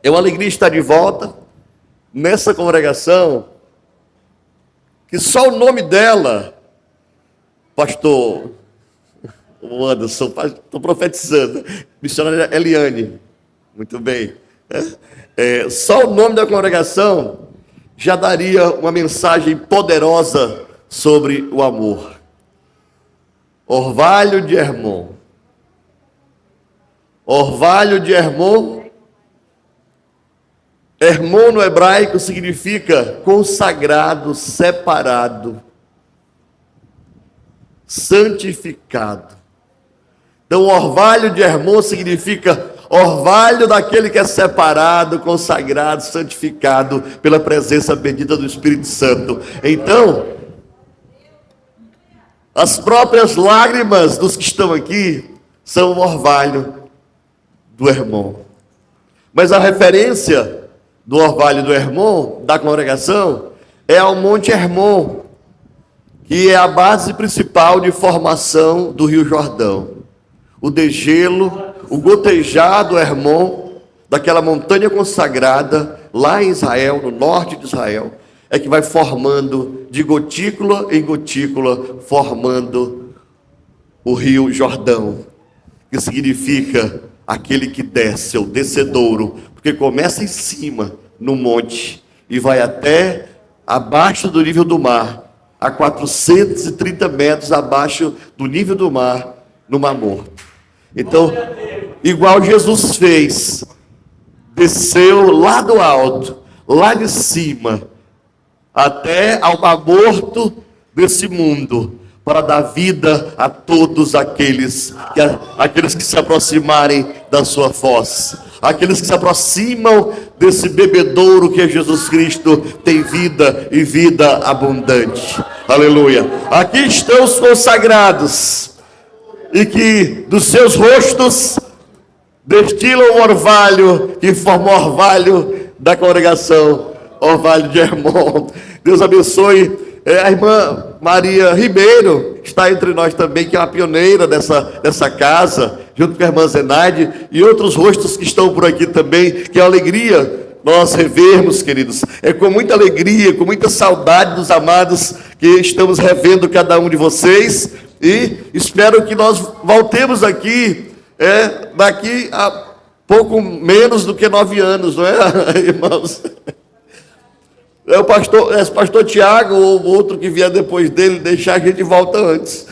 É uma alegria estar de volta nessa congregação, que só o nome dela, pastor Anderson, estou profetizando, missionária Eliane, muito bem. Só o nome da congregação já daria uma mensagem poderosa sobre o amor. Orvalho de Hermon. Orvalho de Hermon. Hermon no hebraico significa consagrado, separado, santificado. Então, orvalho de Hermon significa orvalho daquele que é separado, consagrado, santificado pela presença bendita do Espírito Santo. Então, as próprias lágrimas dos que estão aqui são o orvalho do Hermon. Mas a referência do orvalho do Hermon, da congregação, é ao Monte Hermon, que é a base principal de formação do Rio Jordão. O degelo, o gotejar do Hermon, daquela montanha consagrada, lá em Israel, no norte de Israel, é que vai formando de gotícula em gotícula, formando o Rio Jordão, que significa aquele que desce, o descedouro, porque começa em cima, no monte, e vai até abaixo do nível do mar, a 430 metros abaixo do nível do mar, no Mar Morto. Então, igual Jesus fez, desceu lá do alto, lá de cima, até ao Mar Morto desse mundo, para dar vida a todos aqueles que se aproximarem da sua foz, aqueles que se aproximam desse bebedouro que é Jesus Cristo, tem vida e vida abundante. Aleluia. Aqui estão os consagrados, e que dos seus rostos destilam o orvalho, que forma o orvalho da congregação, orvalho de Hermon. Deus abençoe. A irmã Maria Ribeiro está entre nós também, que é uma pioneira dessa casa, junto com a irmã Zenaide, e outros rostos que estão por aqui também, que é uma alegria nós revermos, queridos. É com muita alegria, com muita saudade dos amados, que estamos revendo cada um de vocês, e espero que nós voltemos aqui, daqui a pouco menos do que 9 anos, não é, irmãos? É o pastor Tiago, ou outro que vier depois dele, deixar a gente de volta antes.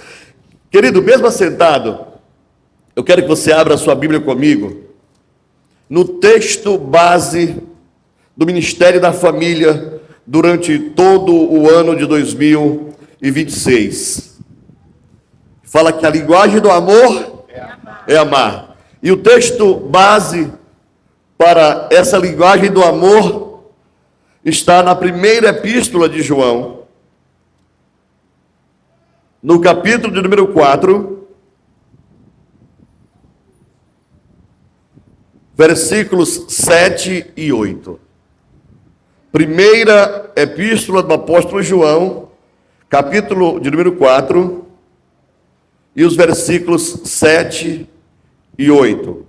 Querido, mesmo assentado, eu quero que você abra a sua Bíblia comigo, no texto base do Ministério da Família, durante todo o ano de 2026. Fala que a linguagem do amor é amar. E o texto base para essa linguagem do amor está na primeira epístola de João, no capítulo de número 4, versículos 7 e 8. Primeira epístola do apóstolo João, capítulo de número 4, e os versículos 7 e 8.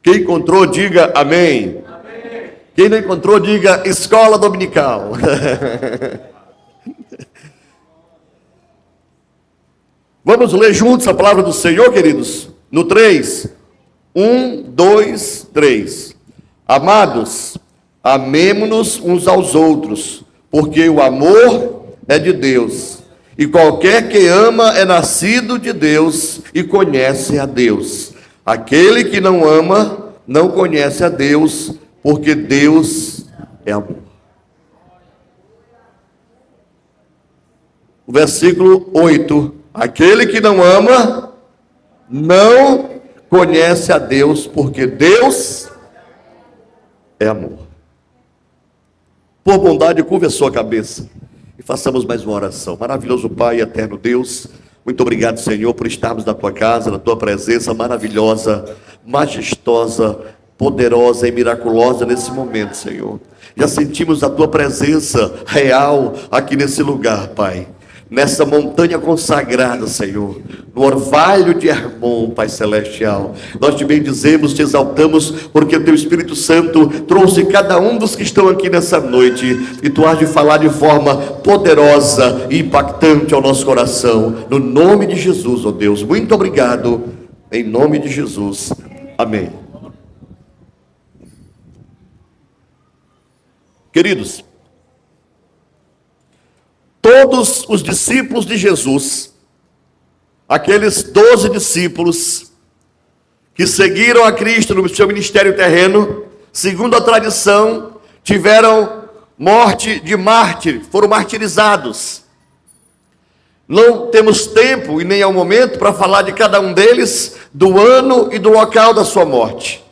Quem encontrou, diga amém. Quem não encontrou, diga escola dominical. Vamos ler juntos a palavra do Senhor, queridos? No 3. 1, 2, 3. Amados, amemo-nos uns aos outros, porque o amor é de Deus. E qualquer que ama é nascido de Deus e conhece a Deus. Aquele que não ama não conhece a Deus, porque Deus é amor. O versículo 8. Aquele que não ama não conhece a Deus, porque Deus é amor. Por bondade, curva a sua cabeça e façamos mais uma oração. Maravilhoso Pai, eterno Deus, muito obrigado, Senhor, por estarmos na tua casa, na tua presença maravilhosa, majestosa, poderosa e miraculosa nesse momento, Senhor. Já sentimos a tua presença real aqui nesse lugar, Pai. nessa montanha consagrada, Senhor, no orvalho de Hermon, Pai Celestial. Nós te bendizemos, te exaltamos, porque o teu Espírito Santo trouxe cada um dos que estão aqui nessa noite, e tu has de falar de forma poderosa e impactante ao nosso coração, no nome de Jesus, ó Deus. Muito obrigado, em nome de Jesus, amém. Queridos, todos os discípulos de Jesus, aqueles 12 discípulos que seguiram a Cristo no seu ministério terreno, segundo a tradição, tiveram morte de mártir, foram martirizados. Não temos tempo e nem é o momento para falar de cada um deles, do ano e do local da sua morte.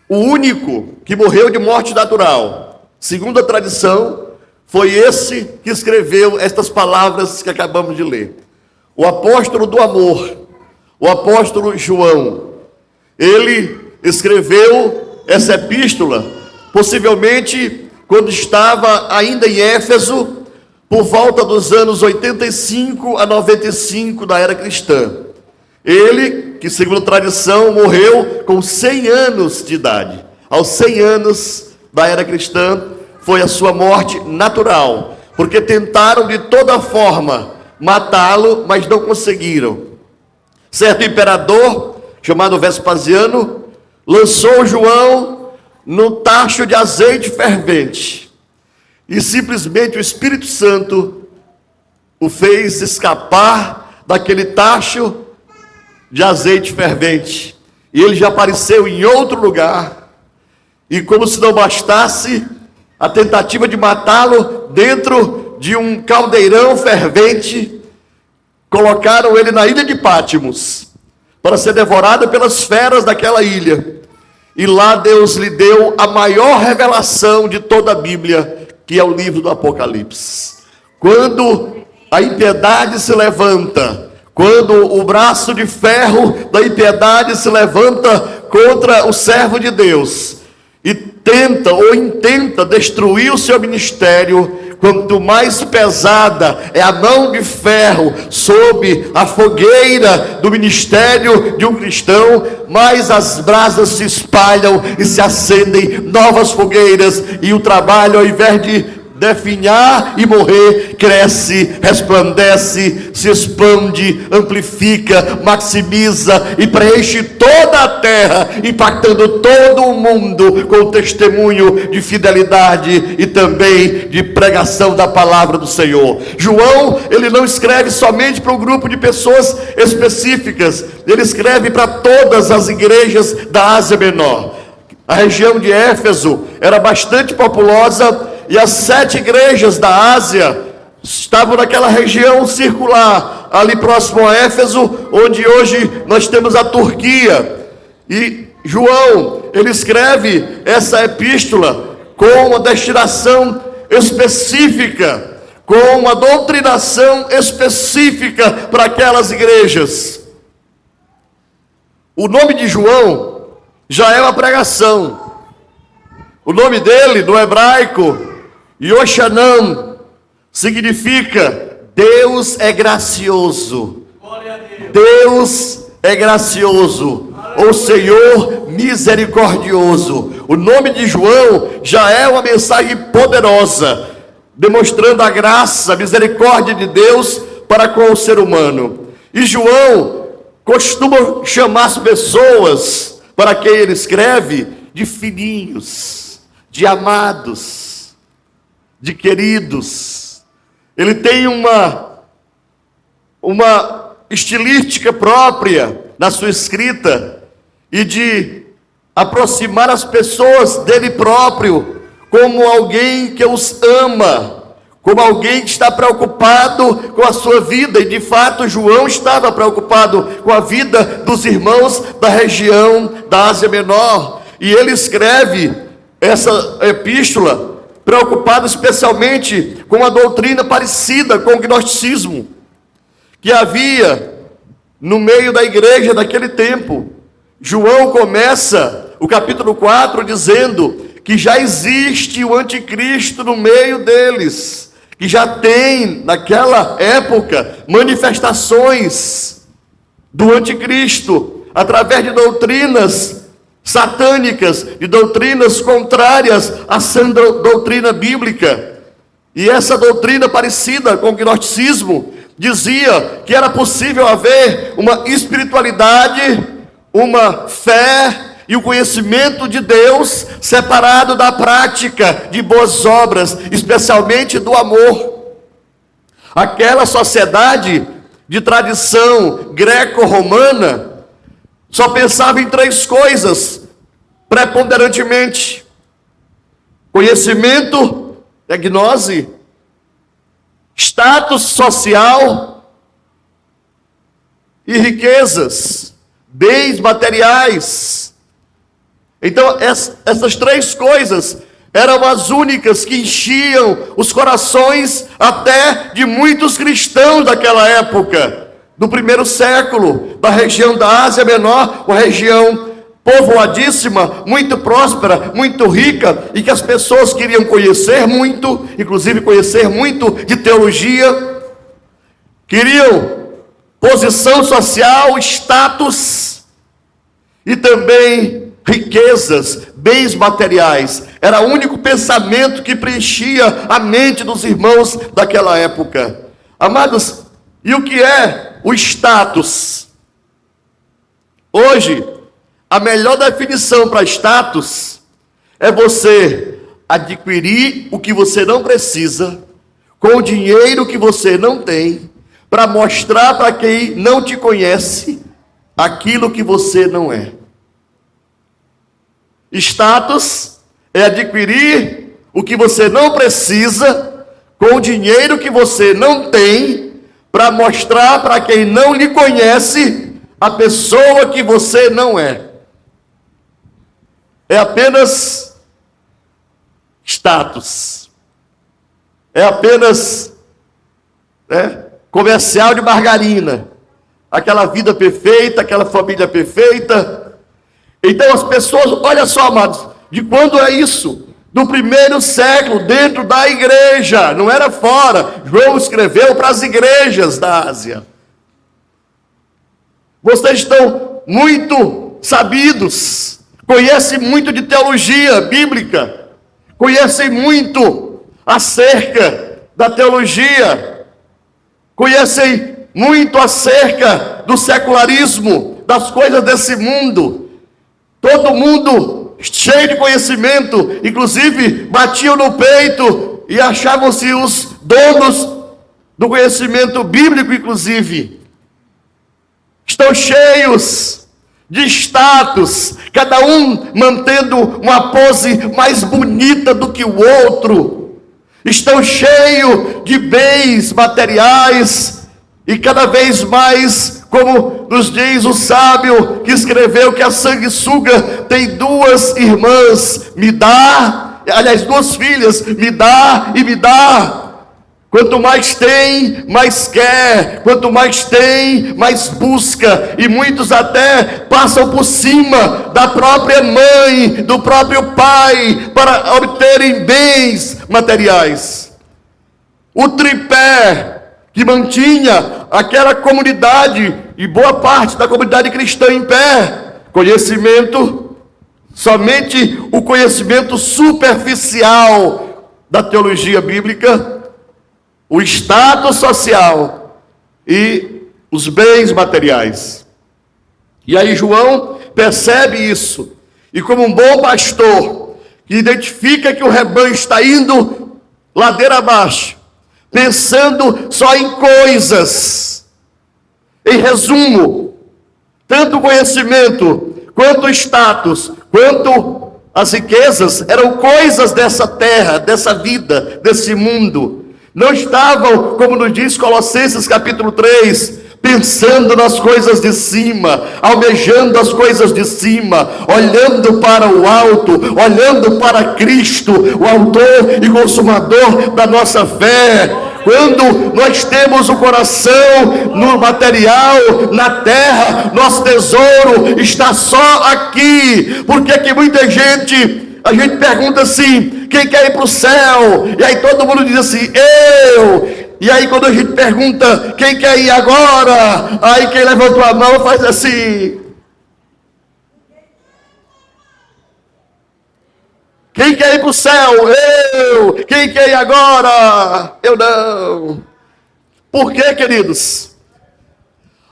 O único que morreu de morte natural, segundo a tradição, foi esse que escreveu estas palavras que acabamos de ler. O apóstolo do amor, o apóstolo João. Ele escreveu essa epístola, possivelmente quando estava ainda em Éfeso, por volta dos anos 85 a 95 da era cristã. Ele, que segundo a tradição, morreu com 100 anos de idade. Aos 100 anos da era cristã, foi a sua morte natural, porque tentaram de toda forma matá-lo, mas não conseguiram. Certo imperador, chamado Vespasiano, lançou João no tacho de azeite fervente, e simplesmente o Espírito Santo o fez escapar daquele tacho de azeite fervente, e ele já apareceu em outro lugar, e como se não bastasse a tentativa de matá-lo dentro de um caldeirão fervente, colocaram ele na ilha de Pátimos, para ser devorado pelas feras daquela ilha. E lá Deus lhe deu a maior revelação de toda a Bíblia, que é o livro do Apocalipse. Quando a impiedade se levanta, quando o braço de ferro da impiedade se levanta contra o servo de Deus, e tenta ou intenta destruir o seu ministério, quanto mais pesada é a mão de ferro sob a fogueira do ministério de um cristão, mais as brasas se espalham e se acendem novas fogueiras, e o trabalho, ao invés de definhar e morrer, cresce, resplandece, se expande, amplifica, maximiza e preenche toda a terra, impactando todo o mundo com o testemunho de fidelidade e também de pregação da palavra do Senhor. João, ele não escreve somente para um grupo de pessoas específicas, ele escreve para todas as igrejas da Ásia Menor. A região de Éfeso era bastante populosa, e as 7 igrejas da Ásia estavam naquela região circular, ali próximo a Éfeso, onde hoje nós temos a Turquia. E João, ele escreve essa epístola com uma destinação específica, com uma doutrinação específica para aquelas igrejas. O nome de João já é uma pregação. O nome dele, no hebraico, Yoshanan, significa Deus é gracioso. Deus é gracioso, ou Senhor misericordioso. O nome de João já é uma mensagem poderosa, demonstrando a graça, a misericórdia de Deus para com o ser humano. E João costuma chamar as pessoas para quem ele escreve de filhinhos, de amados, de queridos. Ele tem uma estilística própria na sua escrita, e de aproximar as pessoas dele próprio como alguém que os ama, como alguém que está preocupado com a sua vida. E de fato João estava preocupado com a vida dos irmãos da região da Ásia Menor, e ele escreve essa epístola preocupado especialmente com uma doutrina parecida com o gnosticismo que havia no meio da igreja daquele tempo. João começa o capítulo 4 dizendo que já existe o anticristo no meio deles, que já tem, naquela época, manifestações do anticristo, através de doutrinas satânicas, de doutrinas contrárias à sã doutrina bíblica. E essa doutrina parecida com o gnosticismo dizia que era possível haver uma espiritualidade, uma fé e o conhecimento de Deus separado da prática de boas obras, especialmente do amor. Aquela sociedade de tradição greco-romana só pensava em 3 coisas preponderantemente: conhecimento, gnose, status social e riquezas, bens materiais. Então essas 3 coisas eram as únicas que enchiam os corações até de muitos cristãos daquela época, do primeiro século, da região da Ásia Menor, uma região povoadíssima, muito próspera, muito rica, e que as pessoas queriam conhecer muito, inclusive conhecer muito de teologia, queriam posição social, status e também riquezas, bens materiais. Era o único pensamento que preenchia a mente dos irmãos daquela época. Amados, e o que é o status? Hoje, a melhor definição para status é você adquirir o que você não precisa, com o dinheiro que você não tem, para mostrar para quem não te conhece aquilo que você não é. Status é adquirir o que você não precisa, com o dinheiro que você não tem, para mostrar para quem não lhe conhece a pessoa que você não é. É apenas status. É apenas comercial de margarina. Aquela vida perfeita, aquela família perfeita. Então as pessoas, olha só, amados, de quando é isso? Do primeiro século, dentro da igreja, não era fora. João escreveu para as igrejas da Ásia. Vocês estão muito sabidos, conhecem muito de teologia bíblica, conhecem muito acerca da teologia, conhecem muito acerca do secularismo, das coisas desse mundo. Todo mundo cheio de conhecimento, inclusive batiam no peito e achavam-se os donos do conhecimento bíblico, inclusive. Estão cheios de status, cada um mantendo uma pose mais bonita do que o outro. Estão cheios de bens materiais e cada vez mais, como nos diz o sábio que escreveu que a sanguessuga tem 2 irmãs, me dá, aliás, 2 filhas, me dá e me dá. Quanto mais tem, mais quer. Quanto mais tem, mais busca. E muitos até passam por cima da própria mãe, do próprio pai, para obterem bens materiais. O tripé que mantinha aquela comunidade e boa parte da comunidade cristã em pé: conhecimento, somente o conhecimento superficial da teologia bíblica, o status social e os bens materiais. E aí João percebe isso, e como um bom pastor que identifica que o rebanho está indo ladeira abaixo, pensando só em coisas, em resumo, tanto o conhecimento, quanto o status, quanto as riquezas, eram coisas dessa terra, dessa vida, desse mundo. Não estavam, como nos diz Colossenses capítulo 3, pensando nas coisas de cima, almejando as coisas de cima, olhando para o alto, olhando para Cristo, o autor e consumador da nossa fé. Quando nós temos o coração no material, na terra, nosso tesouro está só aqui. Porque que muita gente, a gente pergunta assim: Quem quer ir para o céu? E aí todo mundo diz assim, eu. E aí quando a gente pergunta, quem quer ir agora? Aí quem levantou a mão faz assim. Quem quer ir para o céu? Eu. Quem quer ir agora? Eu não. Por quê, queridos?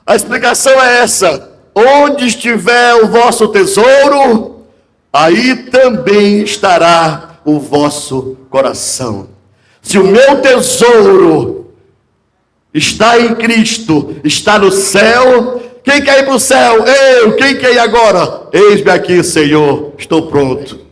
A explicação é essa. Onde estiver o vosso tesouro, aí também estará o vosso coração. Se o meu tesouro está em Cristo, está no céu, quem quer ir para o céu? Eu. Quem quer ir agora? Eis-me aqui, Senhor, estou pronto.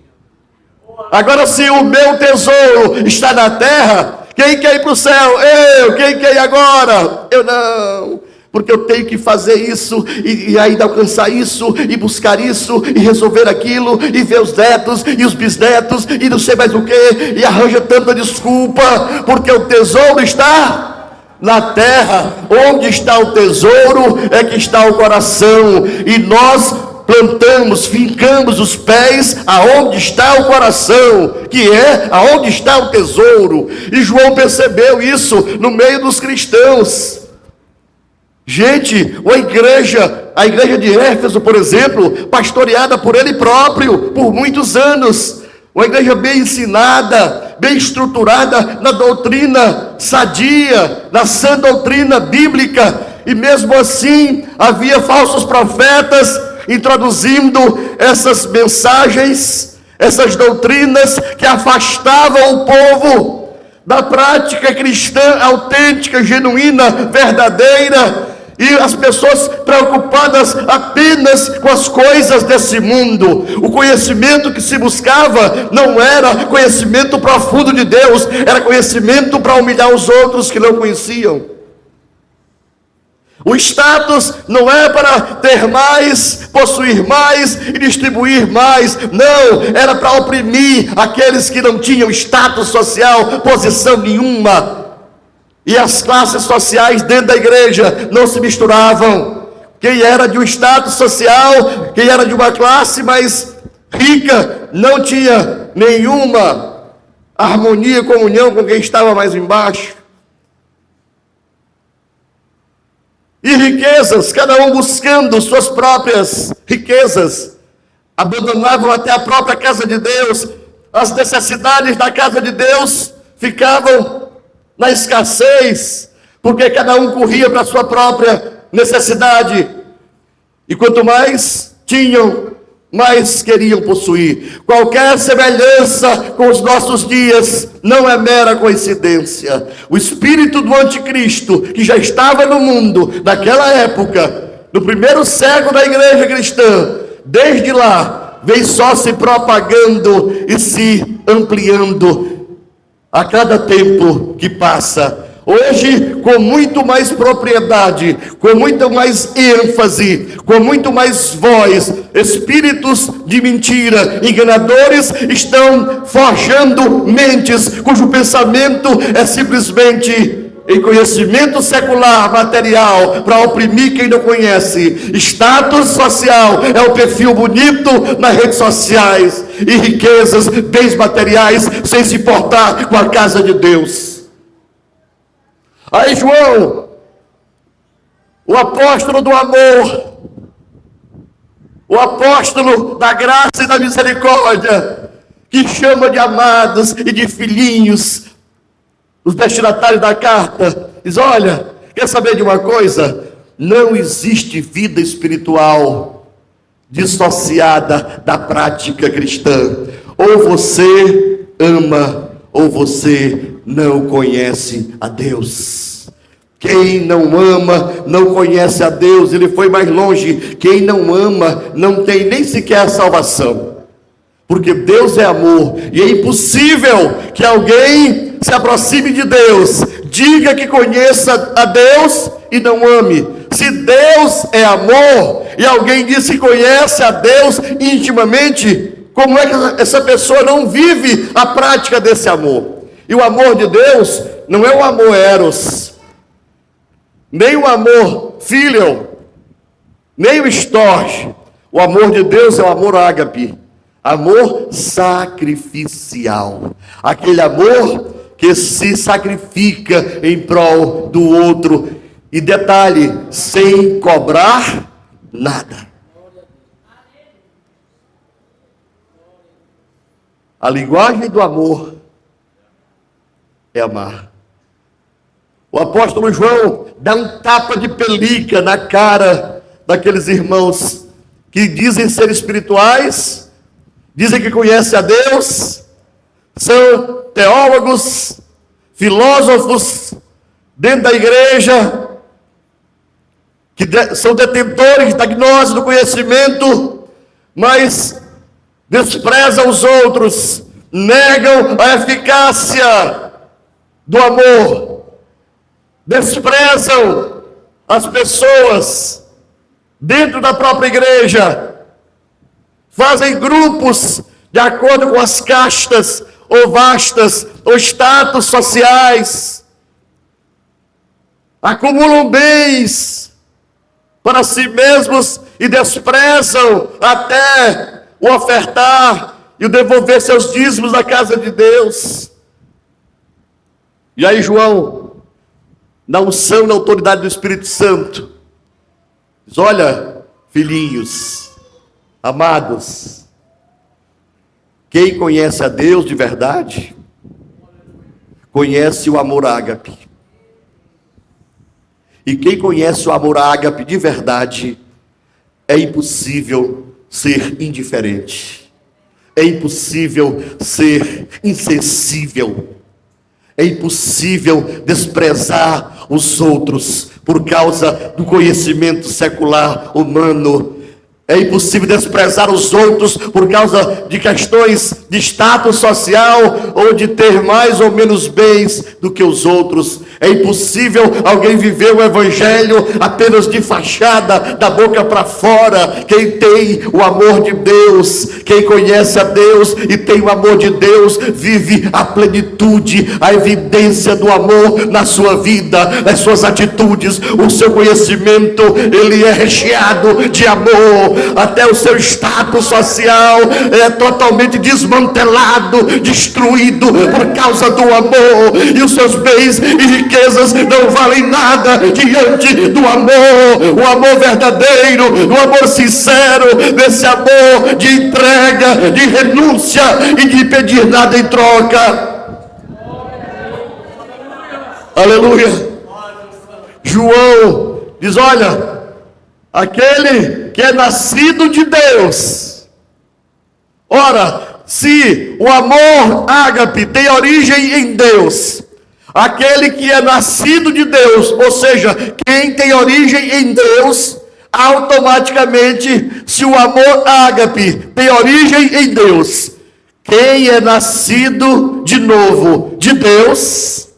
Agora, se o meu tesouro está na terra, quem quer ir para o céu? Eu. Quem quer ir agora? Eu não. Porque eu tenho que fazer isso, e ainda alcançar isso, e buscar isso, e resolver aquilo, e ver os netos, e os bisnetos, e não sei mais o que, e arranja tanta desculpa, porque o tesouro está na terra. Onde está o tesouro, é que está o coração, e nós plantamos, fincamos os pés aonde está o coração, que é aonde está o tesouro. E João percebeu isso no meio dos cristãos. Gente, a igreja de Éfeso, por exemplo, pastoreada por ele próprio por muitos anos, uma igreja bem ensinada, bem estruturada na doutrina sadia, na sã doutrina bíblica, e mesmo assim havia falsos profetas introduzindo essas mensagens, essas doutrinas que afastavam o povo da prática cristã autêntica, genuína, verdadeira. E as pessoas preocupadas apenas com as coisas desse mundo. O conhecimento que se buscava não era conhecimento profundo de Deus, era conhecimento para humilhar os outros que não conheciam. O status não é para ter mais, possuir mais e distribuir mais. Não, era para oprimir aqueles que não tinham status social, posição nenhuma. E as classes sociais dentro da igreja não se misturavam. Quem era de um status social, quem era de uma classe mais rica, não tinha nenhuma harmonia e comunhão com quem estava mais embaixo. E riquezas, cada um buscando suas próprias riquezas, abandonavam até a própria casa de Deus. As necessidades da casa de Deus ficavam na escassez, porque cada um corria para a sua própria necessidade, e quanto mais tinham, mais queriam possuir. Qualquer semelhança com os nossos dias não é mera coincidência. O espírito do anticristo, que já estava no mundo naquela época, no primeiro século da igreja cristã, desde lá vem só se propagando e se ampliando a cada tempo que passa. Hoje, com muito mais propriedade, com muito mais ênfase, com muito mais voz, espíritos de mentira, enganadores, estão forjando mentes cujo pensamento é simplesmente em conhecimento secular, material, para oprimir quem não conhece. Status social é o perfil bonito nas redes sociais, e riquezas, bens materiais, sem se importar com a casa de Deus. Aí João, o apóstolo do amor, o apóstolo da graça e da misericórdia, que chama de amados e de filhinhos os destinatários da carta, diz: olha, quer saber de uma coisa? Não existe vida espiritual dissociada da prática cristã. Ou você ama, ou você não conhece a Deus. Quem não ama, não conhece a Deus. Ele foi mais longe. Quem não ama, não tem nem sequer a salvação. Porque Deus é amor, e é impossível que alguém se aproxime de Deus, diga que conheça a Deus e não ame. Se Deus é amor, e alguém diz que conhece a Deus intimamente, como é que essa pessoa não vive a prática desse amor? E o amor de Deus não é o amor eros, nem o amor filial, nem o storge. O amor de Deus é o amor ágape, Amor sacrificial. Aquele amor que se sacrifica em prol do outro. E detalhe, sem cobrar nada. A linguagem do amor é amar. O apóstolo João dá um tapa de pelica na cara daqueles irmãos que dizem ser espirituais, dizem que conhecem a Deus, são teólogos, filósofos dentro da igreja, que são detentores da gnose do conhecimento, mas desprezam os outros, negam a eficácia do amor, desprezam as pessoas dentro da própria igreja, fazem grupos de acordo com as castas ou vastas ou status sociais, acumulam bens para si mesmos e desprezam até o ofertar e o devolver seus dízimos na casa de Deus. E aí João, na unção e na autoridade do Espírito Santo, diz: olha, filhinhos, amados, quem conhece a Deus de verdade, conhece o amor ágape. E quem conhece o amor ágape de verdade, é impossível ser indiferente. É impossível ser insensível. É impossível desprezar os outros por causa do conhecimento secular humano. É impossível desprezar os outros por causa de questões de status social ou de ter mais ou menos bens do que os outros. É impossível alguém viver o evangelho apenas de fachada, da boca para fora. Quem tem o amor de Deus, quem conhece a Deus e tem o amor de Deus, vive a plenitude, a evidência do amor na sua vida, nas suas atitudes. O seu conhecimento, ele é recheado de amor. Até o seu status social é totalmente desmantelado, destruído por causa do amor, e os seus bens e riquezas não valem nada diante do amor. O amor verdadeiro, o amor sincero, desse amor de entrega, de renúncia e de pedir nada em troca. Aleluia. João diz: olha, aquele que é nascido de Deus. Ora, se o amor ágape tem origem em Deus, aquele que é nascido de Deus, ou seja, quem tem origem em Deus, automaticamente, se o amor ágape tem origem em Deus, quem é nascido de novo de Deus,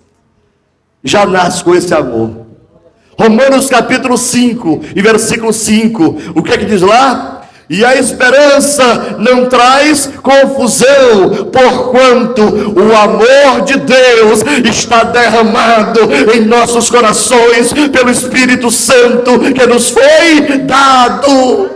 já nasce com esse amor. Romanos capítulo 5 e versículo 5, o que é que diz lá? E a esperança não traz confusão, porquanto o amor de Deus está derramado em nossos corações pelo Espírito Santo que nos foi dado.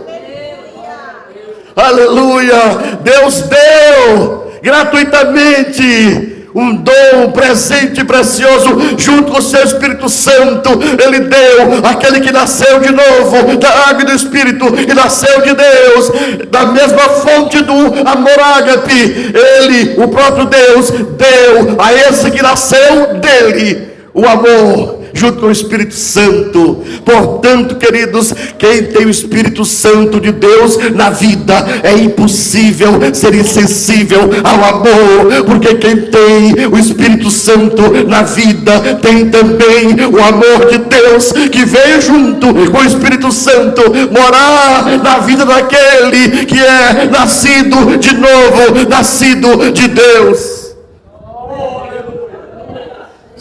Aleluia! Deus deu gratuitamente um dom, um presente precioso, junto com o seu Espírito Santo. Ele deu aquele que nasceu de novo da água e do Espírito, e nasceu de Deus, da mesma fonte do amor ágape. Ele, o próprio Deus, deu a esse que nasceu dele o amor, junto com o Espírito Santo. Portanto, queridos, quem tem o Espírito Santo de Deus na vida, é impossível ser insensível ao amor, porque quem tem o Espírito Santo na vida, tem também o amor de Deus, que veio junto com o Espírito Santo morar na vida daquele que é nascido de novo, nascido de Deus.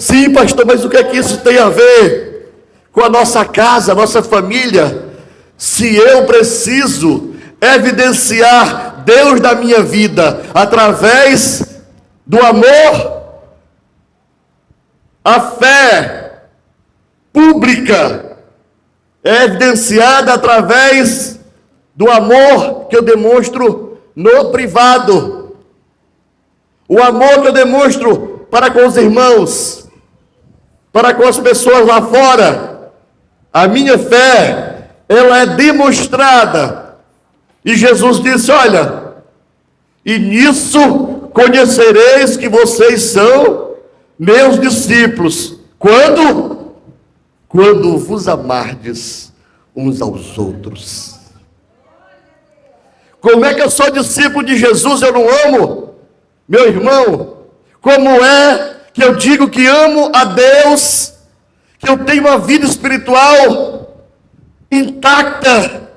Sim, pastor, mas o que é que isso tem a ver com a nossa casa, a nossa família? Se eu preciso evidenciar Deus da minha vida através do amor, a fé pública é evidenciada através do amor que eu demonstro no privado. O amor que eu demonstro para com os irmãos, para com as pessoas lá fora, a minha fé, ela é demonstrada. E Jesus disse: olha, e nisso conhecereis que vocês são meus discípulos. Quando? Quando vos amardes uns aos outros. Como é que eu sou discípulo de Jesus e eu não amo meu irmão? Como é que eu digo que amo a Deus, que eu tenho uma vida espiritual intacta,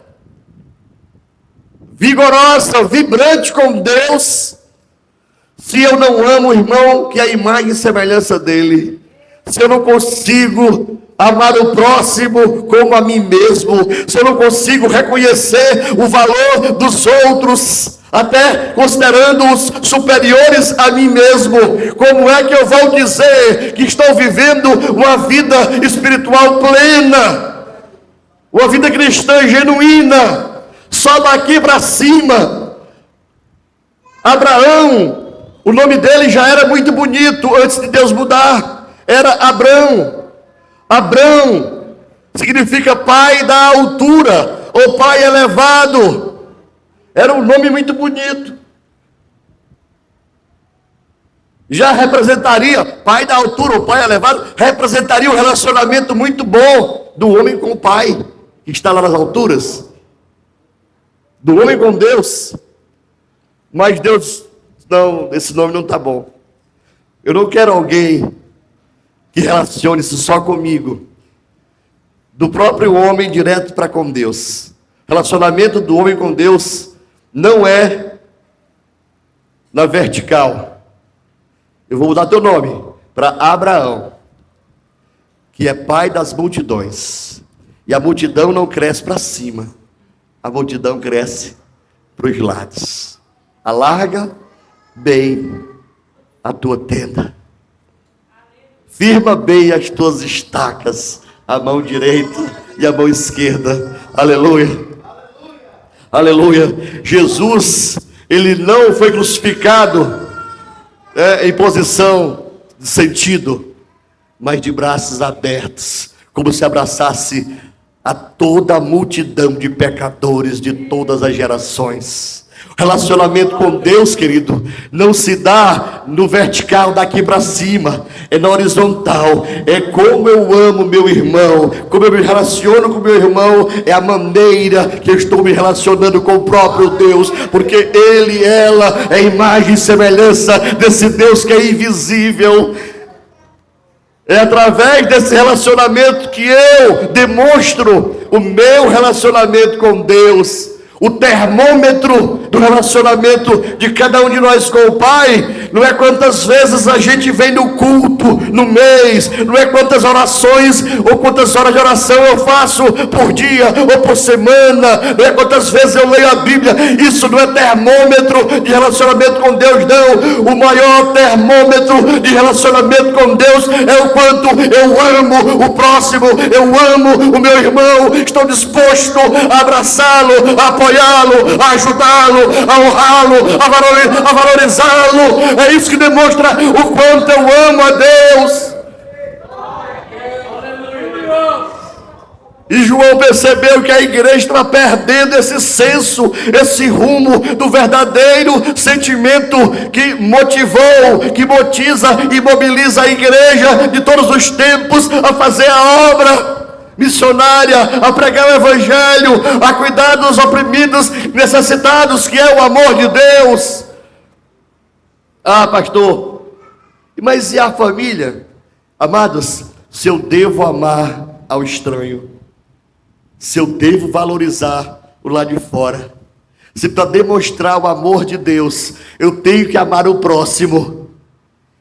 vigorosa, vibrante com Deus, se eu não amo o irmão que é a imagem e semelhança dele? Se eu não consigo amar o próximo como a mim mesmo, se eu não consigo reconhecer o valor dos outros, até considerando-os superiores a mim mesmo, como é que eu vou dizer que estou vivendo uma vida espiritual plena, uma vida cristã genuína, só daqui para cima? Abraão, o nome dele já era muito bonito antes de Deus mudar, era Abrão. Abrão significa pai da altura, ou pai elevado. Era um nome muito bonito. Já representaria, pai da altura, ou pai elevado, representaria um relacionamento muito bom do homem com o pai, que está lá nas alturas, do homem com Deus. Mas Deus, não, esse nome não está bom. Eu não quero alguém que relacione-se só comigo, do próprio homem direto para com Deus. Relacionamento do homem com Deus não é na vertical. Eu vou mudar teu nome para Abraão, que é pai das multidões. E a multidão não cresce para cima, a multidão cresce para os lados. Alarga bem a tua tenda, firma bem as tuas estacas, a mão direita e a mão esquerda. Aleluia. Aleluia. Jesus, ele não foi crucificado em posição de sentido, mas de braços abertos, como se abraçasse a toda a multidão de pecadores de todas as gerações. Relacionamento com Deus, querido, não se dá no vertical daqui para cima, é na horizontal. É como eu amo meu irmão, como eu me relaciono com meu irmão, é a maneira que eu estou me relacionando com o próprio Deus, porque ele, ela é imagem e semelhança desse Deus que é invisível. É através desse relacionamento que eu demonstro o meu relacionamento com Deus. O termômetro do relacionamento de cada um de nós com o Pai não é quantas vezes a gente vem no culto no mês, não é quantas orações ou quantas horas de oração eu faço por dia ou por semana, não é quantas vezes eu leio a Bíblia. Isso não é termômetro de relacionamento com Deus, não. O maior termômetro de relacionamento com Deus é o quanto eu amo o próximo, eu amo o meu irmão, estou disposto a abraçá-lo, a apoiá-lo, a ajudá-lo, a honrá-lo, a valorizá-lo. É isso que demonstra o quanto eu amo a Deus. E João percebeu que a igreja estava perdendo esse senso, esse rumo do verdadeiro sentimento que motivou, que motiza e mobiliza a igreja de todos os tempos a fazer a obra missionária, a pregar o evangelho, a cuidar dos oprimidos, necessitados, que é o amor de Deus. Ah, pastor, mas e a família? Amados, se eu devo amar ao estranho, se eu devo valorizar o lado de fora, se para demonstrar o amor de Deus eu tenho que amar o próximo,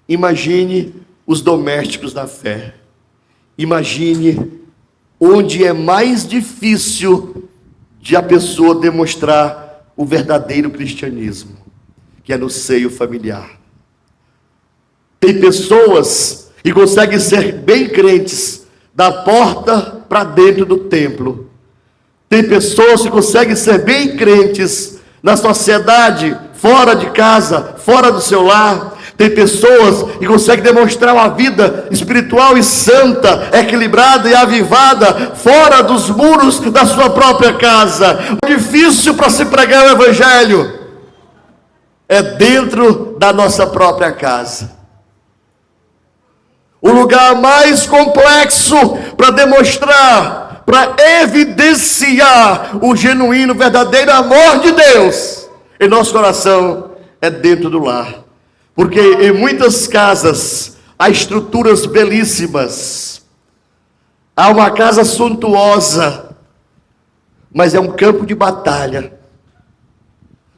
imagine os domésticos da fé. Imagine onde é mais difícil de a pessoa demonstrar o verdadeiro cristianismo, que é no seio familiar. Tem pessoas que conseguem ser bem crentes da porta para dentro do templo. Tem pessoas que conseguem ser bem crentes na sociedade, fora de casa, fora do seu lar. Tem pessoas que conseguem demonstrar uma vida espiritual e santa, equilibrada e avivada, fora dos muros da sua própria casa. O difícil para se pregar o evangelho é dentro da nossa própria casa. O lugar mais complexo para demonstrar, para evidenciar o genuíno, verdadeiro amor de Deus em nosso coração é dentro do lar. Porque em muitas casas há estruturas belíssimas, há uma casa suntuosa, mas é um campo de batalha.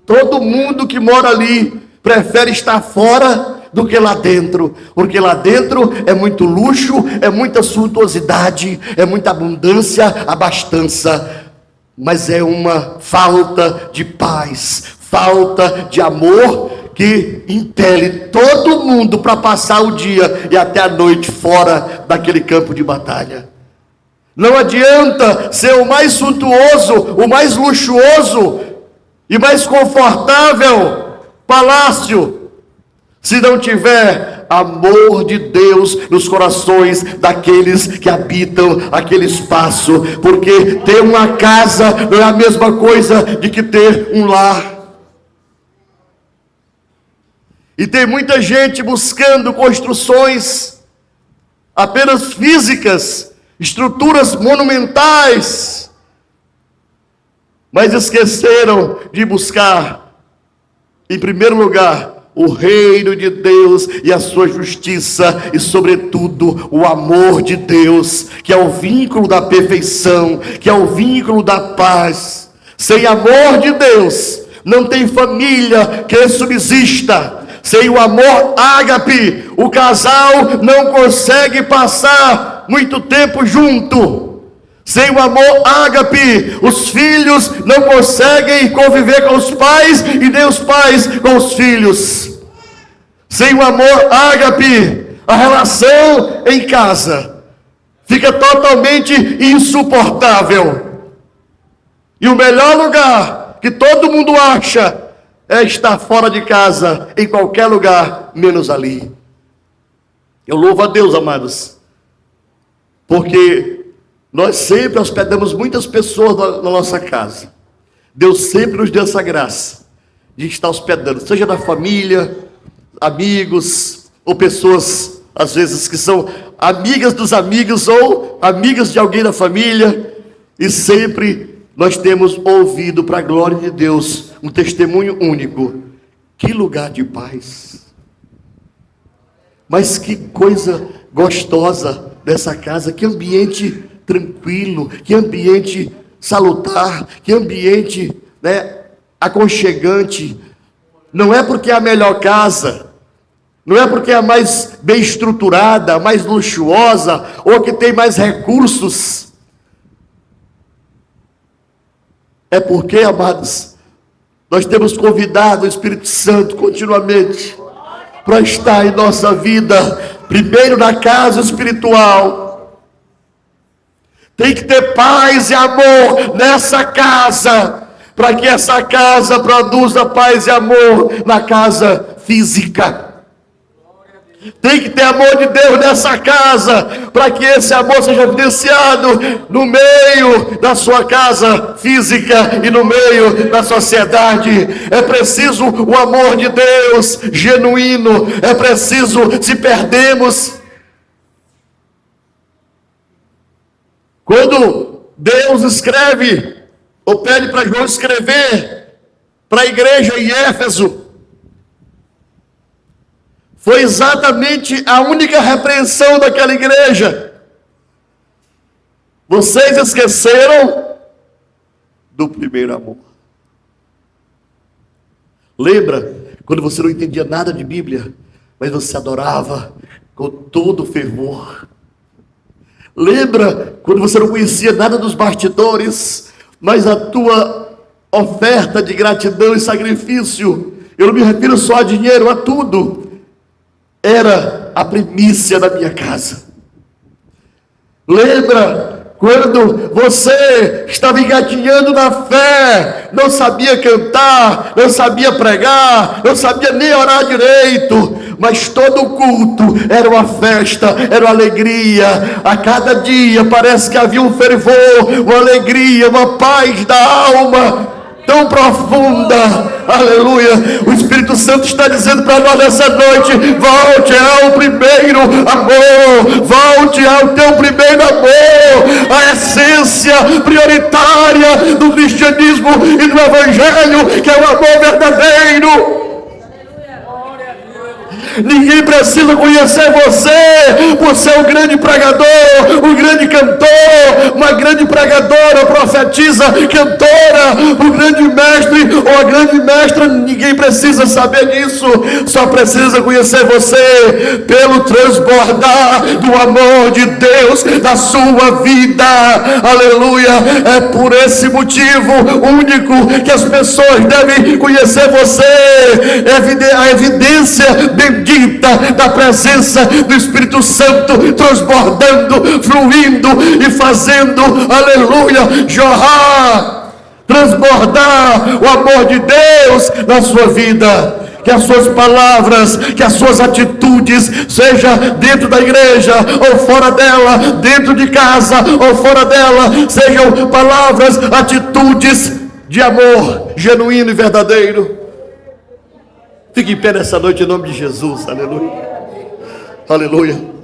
Todo mundo que mora ali prefere estar fora do que lá dentro, porque lá dentro é muito luxo, é muita suntuosidade, é muita abundância, abastança, mas é uma falta de paz, falta de amor, que impele todo mundo para passar o dia e até a noite fora daquele campo de batalha. Não adianta ser o mais suntuoso, o mais luxuoso e mais confortável palácio, se não tiver amor de Deus nos corações daqueles que habitam aquele espaço. Porque ter uma casa não é a mesma coisa de que ter um lar. E tem muita gente buscando construções apenas físicas, estruturas monumentais, mas esqueceram de buscar, em primeiro lugar, o reino de Deus e a sua justiça, e sobretudo o amor de Deus, que é o vínculo da perfeição, que é o vínculo da paz. Sem amor de Deus não tem família que subsista. Sem o amor ágape, o casal não consegue passar muito tempo junto. Sem o amor ágape, os filhos não conseguem conviver com os pais e nem os pais com os filhos. Sem o amor ágape, a relação em casa fica totalmente insuportável. E o melhor lugar que todo mundo acha é estar fora de casa, em qualquer lugar, menos ali. Eu louvo a Deus, amados, porque nós sempre hospedamos muitas pessoas na nossa casa. Deus sempre nos deu essa graça de estar hospedando, seja da família, amigos, ou pessoas, às vezes, que são amigas dos amigos, ou amigas de alguém da família, e sempre nós temos ouvido, para a glória de Deus, um testemunho único. Que lugar de paz! Mas que coisa gostosa dessa casa, que ambiente tranquilo, que ambiente salutar, que ambiente, aconchegante. Não é porque é a melhor casa, não é porque é a mais bem estruturada, a mais luxuosa, ou que tem mais recursos. É porque, amados, nós temos convidado o Espírito Santo continuamente para estar em nossa vida, primeiro na casa espiritual. Tem que ter paz e amor nessa casa, para que essa casa produza paz e amor na casa física. Tem que ter amor de Deus nessa casa, para que esse amor seja evidenciado no meio da sua casa física e no meio da sociedade. É preciso o amor de Deus genuíno. É preciso, se perdemos, quando Deus escreve, ou pede para João escrever para a igreja em Éfeso, foi exatamente a única repreensão daquela igreja. Vocês esqueceram do primeiro amor. Lembra quando você não entendia nada de Bíblia, mas você adorava com todo fervor? Lembra quando você não conhecia nada dos bastidores, mas a tua oferta de gratidão e sacrifício, eu não me refiro só a dinheiro, a tudo, era a primícia da minha casa? Lembra Quando você estava engatinhando na fé, não sabia cantar, não sabia pregar, não sabia nem orar direito, mas todo o culto era uma festa, era uma alegria. A cada dia parece que havia um fervor, uma alegria, uma paz da alma tão profunda, aleluia. O Espírito Santo está dizendo para nós nessa noite: volte ao primeiro amor, volte ao teu primeiro amor, a essência prioritária do cristianismo e do evangelho, que é o amor verdadeiro. Ninguém precisa conhecer você por ser um grande pregador, um grande cantor, uma grande pregadora, profetisa, cantora, um grande mestre ou a grande mestra. Ninguém precisa saber disso. Só precisa conhecer você pelo transbordar do amor de Deus na sua vida. Aleluia. É por esse motivo único que as pessoas devem conhecer você. A evidência bendita da presença do Espírito Santo transbordando, fluindo e fazendo, aleluia, jorrar, transbordar o amor de Deus na sua vida. Que as suas palavras, que as suas atitudes, seja dentro da igreja ou fora dela, dentro de casa ou fora dela, sejam palavras, atitudes de amor genuíno e verdadeiro. Fique em pé nessa noite em nome de Jesus, aleluia, aleluia.